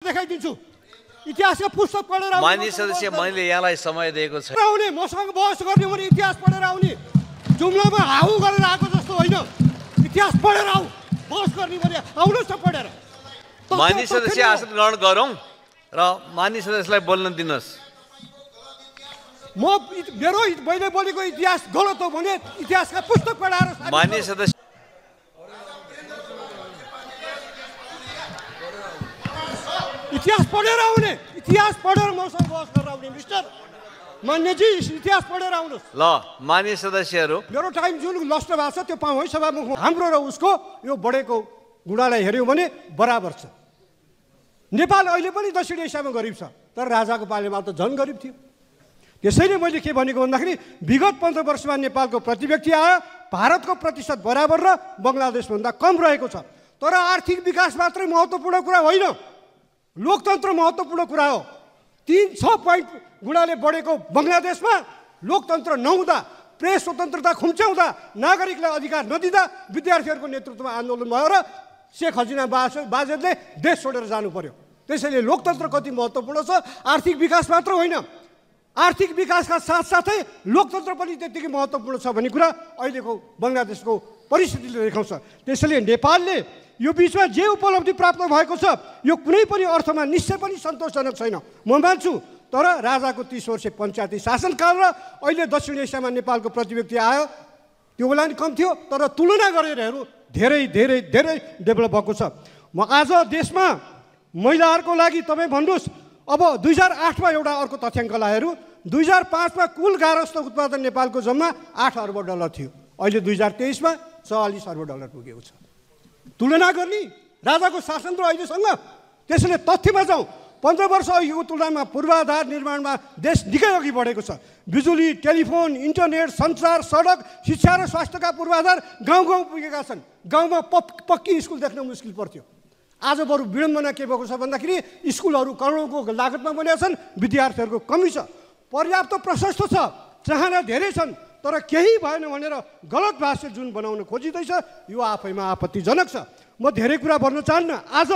देखाइदिन्छु इतिहासका पुस्तक पढेर माननीय सदस्य मैले यहाँलाई समय दिएको छ आउने मसँग बहस गर्ने भने इतिहास पढेर आउने जुम्लामा हाउ गरेर आएको जस्तो होइन इतिहास पढेर आऊ बहस गर्ने भने आउनुहोस् न पढेर माननीय सदस्य आसन ग्रहण गरौँ र माननीय सदस्यलाई बोल्न दिनुहोस् म मेरो मैले बोलेको इतिहास गलत हो भने इतिहासका पुस्तक पढाएर माननीय सदस्य इतिहास पढेर आउने इतिहास पढेर मसँग बहस गरेर आउने मिस्टर मान्यजी इतिहास पढेर आउनुहोस् ल माननीय सदस्यहरू मेरो टाइम जुन नष्ट भएको छ त्यो पाऊँ है सभामुखमा हाम्रो र उसको यो बढेको गुणालाई हेऱ्यौँ भने बराबर छ नेपाल अहिले पनि दक्षिण एसियामा गरिब छ तर राजाको पालेमा त झन् गरिब थियो त्यसैले मैले के भनेको भन्दाखेरि विगत 15 वर्षमा नेपालको प्रति व्यक्ति आयो भारतको प्रतिशत बराबर र बङ्गलादेशभन्दा कम रहेको छ तर आर्थिक विकास मात्रै महत्त्वपूर्ण कुरा होइन लोकतन्त्र महत्त्वपूर्ण कुरा हो 3-6 पोइन्ट गुणाले बढेको बङ्गलादेशमा लोकतन्त्र नहुँदा प्रेस स्वतन्त्रता खुम्च्याउँदा नागरिकलाई अधिकार नदिँदा विद्यार्थीहरूको नेतृत्वमा आन्दोलन भयो र शेख हसिना बाजेले देश छोडेर जानु पर्यो त्यसैले लोकतन्त्र कति महत्त्वपूर्ण छ आर्थिक विकास मात्र होइन आर्थिक विकासका साथसाथै लोकतन्त्र पनि त्यतिकै महत्त्वपूर्ण छ भन्ने कुरा अहिलेको बङ्गलादेशको परिस्थितिले देखाउँछ त्यसैले नेपालले यो बिचमा जे उपलब्धि प्राप्त भएको छ यो कुनै पनि अर्थमा निश्चय पनि सन्तोषजनक छैन म मान्छु तर राजाको 30 वर्ष पञ्चायती शासनकाल र अहिले दक्षिण एसियामा नेपालको प्रति व्यक्ति आयो त्यो बेला नि कम थियो तर तुलना गरेर हेरौँ धेरै धेरै धेरै डेभलप भएको छ म आज देशमा महिलाहरूको लागि तपाईँ भन्नुहोस् अब 2008 मा एउटा अर्को तथ्याङ्कलाई हेरौँ 2005 मा कुल गारस्थ उत्पादन नेपालको जम्मा 8 अर्ब डलर थियो अहिले 2023 मा 40 अर्ब डलर पुगेको छ तुलना गर्ने राजाको शासन र अहिलेसँग त्यसैले तथ्यमा जाउँ 15 वर्ष अघिको तुलनामा पूर्वाधार निर्माणमा देश निकै अघि बढेको छ बिजुली टेलिफोन इन्टरनेट सञ्चार सडक शिक्षा र स्वास्थ्यका पूर्वाधार गाउँ गाउँ पुगेका छन् गाउँमा पक्की स्कुल देख्न मुस्किल पर्थ्यो आज बरु विडम्बना के भएको छ भन्दाखेरि स्कुलहरू करोडौँको लागतमा बनेका छन् विद्यार्थीहरूको कमी छ पर्याप्त प्रशस्त छ चाहना धेरै छन् तर केही भएन भनेर गलत भाष्य जुन बनाउन खोजिँदैछ यो आफैमा आपत्तिजनक छ म धेरै कुरा भन्न चाहन्न आज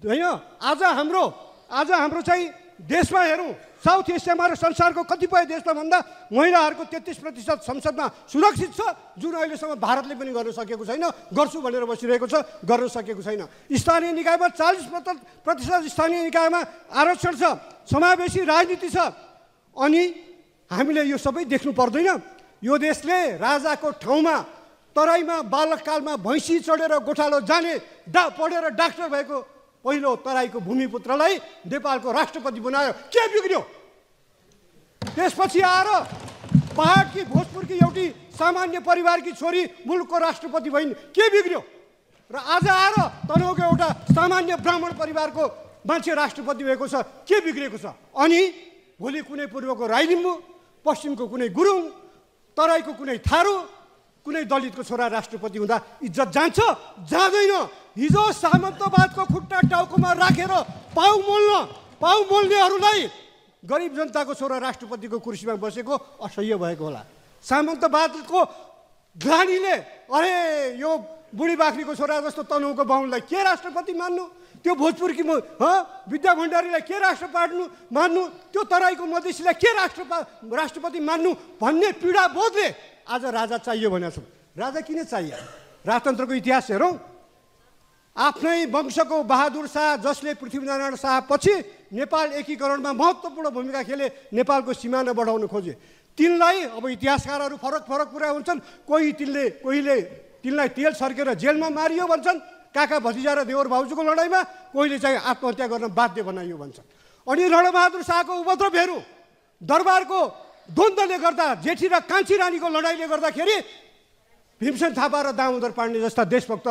होइन आज हाम्रो चाहिँ देशमा हेरौँ साउथ एसियामा र संसारको कतिपय देशमा भन्दा महिलाहरूको 33% संसदमा सुरक्षित छ जुन अहिलेसम्म भारतले पनि गर्न सकेको छैन गर्छु भनेर बसिरहेको छ गर्न सकेको छैन स्थानीय निकायमा 40% स्थानीय निकायमा आरक्षण छ समावेशी राजनीति छ अनि हामीले यो सबै देख्नु पर्दैन यो देशले राजाको ठाउँमा तराईमा बालककालमा भैँसी चढेर गोठालो जाने पढेर डाक्टर भएको पहिलो तराईको भूमिपुत्रलाई नेपालको राष्ट्रपति बनायो के बिग्रियो त्यसपछि आएर पहाडकी भोजपुरकी एउटी सामान्य परिवारकी छोरी मुलुकको राष्ट्रपति भइन् के बिग्रियो र आज आएर तनहुँको एउटा सामान्य ब्राह्मण परिवारको मान्छे राष्ट्रपति भएको छ के बिग्रेको छ अनि भोलि कुनै पूर्वको राई लिम्बू पश्चिमको कुनै गुरुङ तराईको कुनै थारू कुनै दलितको छोरा राष्ट्रपति हुँदा इज्जत जान्छ जाँदैन हिजो सामन्तवादको खुट्टा टाउकोमा राखेर पाउ मोल्नेहरूलाई गरिब जनताको छोरा राष्ट्रपतिको कुर्सीमा बसेको असह्य भएको होला सामन्तवादको ग्लानीले अरे यो बुढी बाख्रीको छोरा जस्तो तनहुँको बाहुनलाई के राष्ट्रपति मान्नु त्यो भोजपुरकी विद्या भण्डारीलाई के मान्नु त्यो तराईको मधेसीलाई के राष्ट्रपति मान्नु भन्ने पीडा बोधले आज राजा चाहियो भनेको छ राजा किन चाहियो राजतन्त्रको इतिहास हेरौँ आफ्नै वंशको बहादुर शाह जसले पृथ्वीनारायण शाह पछि नेपाल एकीकरणमा महत्त्वपूर्ण भूमिका खेले नेपालको सिमाना बढाउन खोजे तिनलाई अब इतिहासकारहरू फरक कुरा हुन्छन् कोहीले तिनलाई तेल सर्केर जेलमा मारियो भन्छन् काका भतिजा र देवर भाउजूको लडाइँमा कोहीले चाहिँ आत्महत्या गर्न बाध्य बनाइयो भन्छ अनि रणबहादुर शाहको उपद्रव हेरौँ दरबारको द्वन्द्वले गर्दा जेठी र कान्छी रानीको लडाइँले गर्दाखेरि भीमसेन थापा र दामोदर पाण्डे जस्ता देशभक्त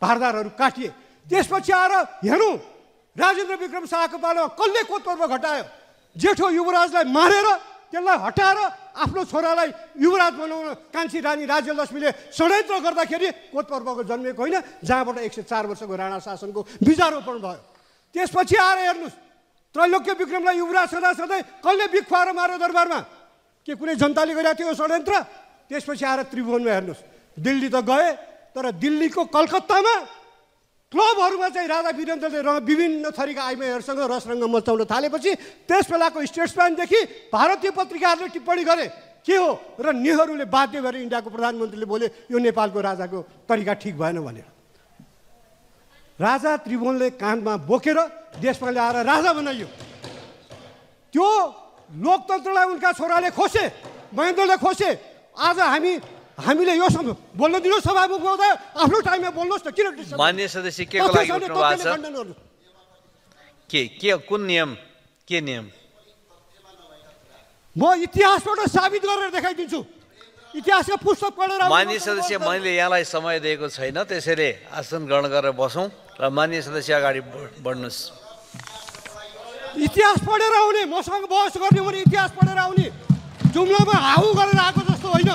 भारदारहरू काटिए त्यसपछि आएर हेरौँ राजेन्द्र विक्रम शाहको पालामा कसले कोतपर्व घटायो जेठो युवराजलाई मारेर त्यसलाई हटाएर आफ्नो छोरालाई युवराज बनाउन कान्छी रानी राज्यलक्ष्मीले षड्यन्त्र गर्दाखेरि कोतपर्वको जन्मेको होइन जहाँबाट 104 वर्षको राणा शासनको बीजारोपण भयो त्यसपछि आएर हेर्नुहोस् त्रैलोक्य विक्रमलाई युवराज सधैँ कसले बिख खुवाएर मार्यो दरबारमा के कुनै जनताले गरेको थियो षड्यन्त्र त्यसपछि आएर त्रिभुवनमा हेर्नुहोस् दिल्ली त गए तर दिल्लीको कलकत्तामा क्लबहरूमा चाहिँ राजा वीरेन्द्रले विभिन्न थरीका आइमाईहरूसँग रसरङ्ग मचाउन थालेपछि त्यस बेलाको स्टेट्सम्यानदेखि भारतीय पत्रिकाहरूले टिप्पणी गरे के हो र नेहरूले बाध्य भएर इन्डियाको प्रधानमन्त्रीले बोले यो नेपालको राजाको तरिका ठिक भएन भनेर राजा त्रिभुवनले काँधमा बोकेर देशमा ल्याएर राजा बनाइयो त्यो लोकतन्त्रलाई उनका छोराले खोसे महेन्द्रले खोसे आज हामीले यो बोल्न दिनुहोस् सभामुख महोदय आफ्नो टाइममा बोल्नुहोस् न किन मान्य सदस्य के को लागि उठ्नु भएको छ के कुन नियम के नियम म इतिहासबाट साबित गरेर देखाइदिन्छु इतिहासका पुस्तक पढेर मान्य सदस्य मैले यहाँलाई समय दिएको छैन त्यसैले आसन ग्रहण गरेर बसौँ र मान्य सदस्य अगाडि बढ्नुहोस् इतिहास पढेर आउने मसँग बहस गर्ने भने इतिहास पढेर आउने जुम्लामा हाउ गरेर आएको जस्तो होइन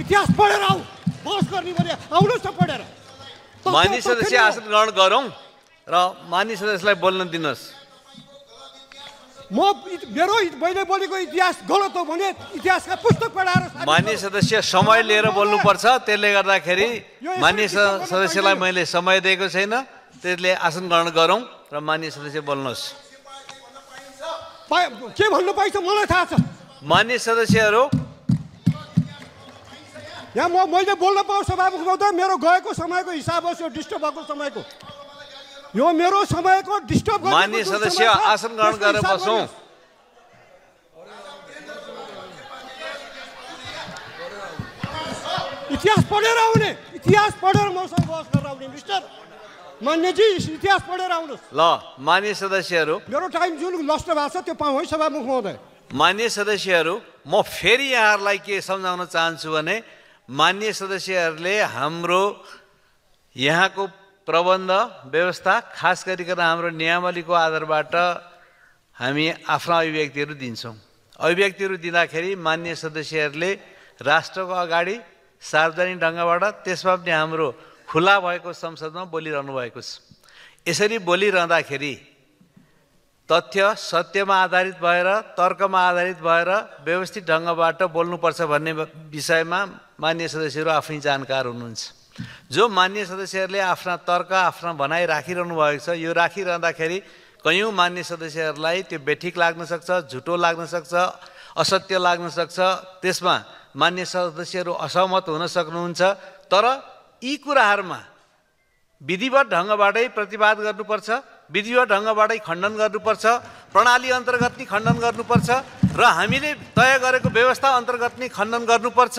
इतिहास पढेर आऊ बहस गर्ने भने आउनुहोस् न पढेर मान्य सदस्य आसन ग्रहण गरौँ र मान्य सदस्यलाई बोल्न दिनुहोस् मैले बोलेको इतिहास गलत हो भने इतिहासका पुस्तक पढाएर मान्य सदस्य समय लिएर बोल्नुपर्छ त्यसले गर्दाखेरि मान्य सदस्यलाई मैले समय दिएको छैन त्यसले आसन ग्रहण गरौँ र मान्य सदस्य बोल्नुहोस् के भन्नु पाइन्छ मलाई थाहा छ मान्य सदस्यहरू यहाँ मैले बोल्न पाउँ सभामुख महोदय मेरो गएको समयको हिसाब होस् यो डिस्टर्ब भएको समयको यो मेरो समयको डिस्टर्ब मान्य सदस्य आसन ग्रहण गरेर बसौँ इतिहास पढेर आउने इतिहास पढेर मसँग बहस गरेर आउने मिस्टर मान्यजी इतिहास पढेर आउनुहोस् ल मान्य सदस्यहरू मेरो टाइम जुन नष्ट भएको छ त्यो पाउँ है सभामुख महोदय मान्य सदस्यहरू म फेरि यहाँहरूलाई के सम्झाउन चाहन्छु भने मान्य सदस्यहरूले हाम्रो यहाँको प्रबन्ध व्यवस्था खास गरिकन हाम्रो नियमावलीको आधारबाट हामी आफ्ना अभिव्यक्तिहरू दिन्छौँ अभिव्यक्तिहरू दिँदाखेरि मान्य सदस्यहरूले राष्ट्रको अगाडि सार्वजनिक ढङ्गबाट त्यसमा पनि हाम्रो खुला भएको संसदमा बोलिरहनु भएको छ यसरी बोलिरहँदाखेरि तथ्य सत्यमा आधारित भएर तर्कमा आधारित भएर व्यवस्थित ढङ्गबाट बोल्नुपर्छ भन्ने विषयमा मान्य सदस्यहरू आफै जानकार हुनुहुन्छ जो मान्य सदस्यहरूले आफ्ना तर्क आफ्ना भनाइ राखिरहनु भएको छ यो राखिरहँदाखेरि कयौँ मान्य सदस्यहरूलाई त्यो बेठिक लाग्न सक्छ झुटो लाग्न सक्छ असत्य लाग्न सक्छ त्यसमा मान्य सदस्यहरू असहमत हुन सक्नुहुन्छ तर यी कुराहरूमा विधिवत ढङ्गबाटै प्रतिवाद गर्नुपर्छ विधिवत ढङ्गबाटै खण्डन गर्नुपर्छ प्रणाली अन्तर्गत नै खण्डन गर्नुपर्छ र हामीले तय गरेको व्यवस्था अन्तर्गत नै खण्डन गर्नुपर्छ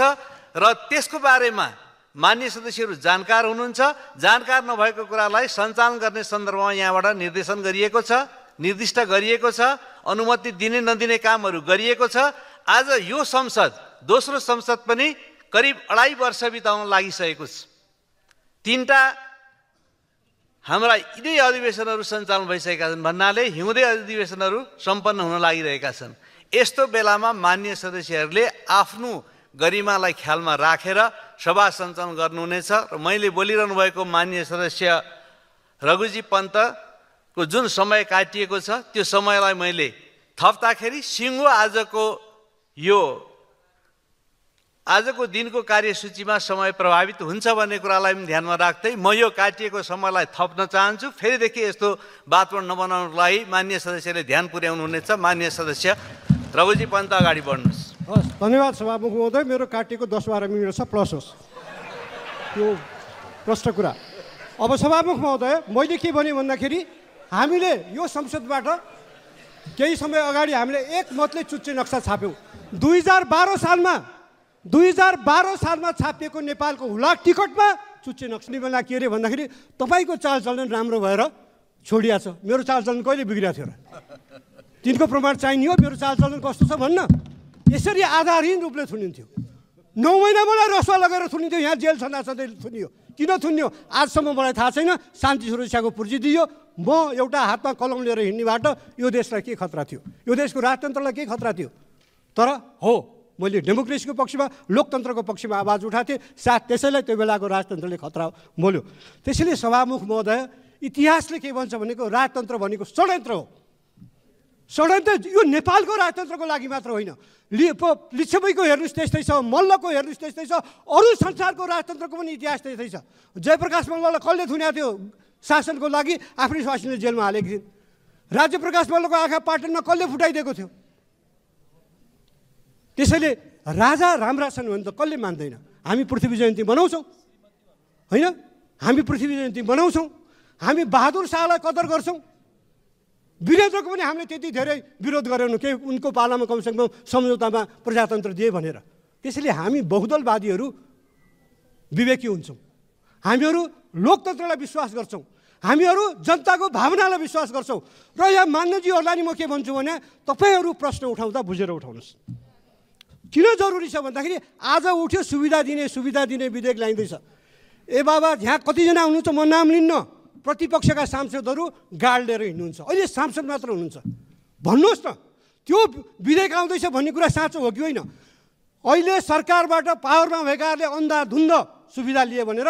र त्यसको बारेमा मान्य सदस्यहरू जानकार हुनुहुन्छ जानकार नभएको कुरालाई सञ्चालन गर्ने सन्दर्भमा यहाँबाट निर्देशन गरिएको छ निर्दिष्ट गरिएको छ अनुमति दिने नदिने कामहरू गरिएको छ आज यो संसद दोस्रो संसद पनि करिब 2.5 वर्ष बिताउन लागिसकेको छ तीनटा हाम्रा यिनै अधिवेशनहरू सञ्चालन भइसकेका छन् भन्नाले हिउँदे अधिवेशनहरू सम्पन्न हुन लागिरहेका छन् यस्तो बेलामा मान्य सदस्यहरूले आफ्नो गरिमालाई ख्यालमा राखेर सभा सञ्चालन गर्नुहुनेछ र मैले बोलिरहनु भएको मान्य सदस्य रघुजी पन्तको जुन समय काटिएको छ त्यो समयलाई मैले थप्दाखेरि सिङ्गो आजको दिनको कार्यसूचीमा समय प्रभावित हुन्छ भन्ने कुरालाई पनि ध्यानमा राख्दै म यो काटिएको समयलाई थप्न चाहन्छु फेरिदेखि यस्तो वातावरण नबनाउनको लागि मान्य सदस्यले ध्यान पुर्याउनु हुनेछ मान्य सदस्य रघुजी पन्त अगाडि बढ्नुहोस् हस् धन्यवाद सभामुख महोदय मेरो काटिएको 10-12 मिनट छ प्लस होस् त्यो प्रश्न कुरा अब सभामुख महोदय मैले के भने भन्दाखेरि हामीले यो संसदबाट केही समय अगाडि हामीले एक मतले चुच्चे नक्सा छाप्यौँ 2012 सालमा छापिएको नेपालको हुलाक टिकटमा चुच्चे नक्सा बेला के अरे भन्दाखेरि तपाईँको चालचलन राम्रो भएर छोडिया छ मेरो चालचलन कहिले बिग्रिएको थियो र तिनको प्रमाण चाहिने हो मेरो चालचलन कस्तो छ भन्न यसरी आधारहीन रूपले थुनिन्थ्यो 9 महिना मलाई रसुवा लगेर थुनिन्थ्यो यहाँ जेल छँदै थुनियो किन थुन्यो आजसम्म मलाई थाहा छैन शान्ति सुरक्षाको पुर्जी दियो म एउटा हातमा कलम लिएर हिँड्नेबाट यो देशलाई के खतरा थियो यो देशको राजतन्त्रलाई के खतरा थियो तर हो मैले डेमोक्रेसीको पक्षमा लोकतन्त्रको पक्षमा आवाज उठाएको थिएँ साथ त्यसैलाई त्यो बेलाको राजतन्त्रले खतरा मोल्यो त्यसैले सभामुख महोदय इतिहासले के भन्छ भनेको राजतन्त्र भनेको षड्यन्त्र हो षड्यन्त्र यो नेपालको राजतन्त्रको लागि मात्र होइन लिच्छवीको हेर्नुहोस् त्यस्तै छ मल्लको हेर्नुहोस् त्यस्तै छ अरू संसारको राजतन्त्रको पनि इतिहास त्यस्तै छ जयप्रकाश मल्ललाई कसले थुनेको थियो शासनको लागि आफ्नै स्वास्नीले जेलमा हालेकी थिइन्। राज्य प्रकाश मल्लको आँखा पाटनमा कसले फुटाइदिएको थियो? त्यसैले राजा राम्रा छन् भने त कसले मान्दैन? हामी पृथ्वी जयन्ती मनाउँछौँ होइन? हामी पृथ्वी जयन्ती मनाउँछौँ, हामी बहादुर शाहलाई कदर गर्छौँ। वीरेन्द्रको पनि हामीले त्यति धेरै विरोध गरेनौँ, केही उनको पालामा कमसेकम सम्झौतामा प्रजातन्त्र दिए भनेर। त्यसैले हामी बहुदलवादीहरू विवेकी हुन्छौँ, हामीहरू लोकतन्त्रलाई विश्वास गर्छौँ, हामीहरू जनताको भावनालाई विश्वास गर्छौँ। र यहाँ मान्यजीहरूलाई नि म के भन्छु भने तपाईँहरू प्रश्न उठाउँदा बुझेर उठाउनुहोस्। किन जरुरी छ भन्दाखेरि आज उठ्यो सुविधा दिने विधेयक ल्याइँदैछ। ए बाबा यहाँ कतिजना हुनुहुन्छ म नाम लिन्न, प्रतिपक्षका सांसदहरू गाड लिएर हिँड्नुहुन्छ, अहिले सांसद मात्र हुनुहुन्छ। भन्नुहोस् न त्यो विधेयक आउँदैछ भन्ने कुरा साँचो हो कि होइन? अहिले सरकारबाट पावरमा भएकाहरूले अन्धाधुन्ध सुविधा लिए भनेर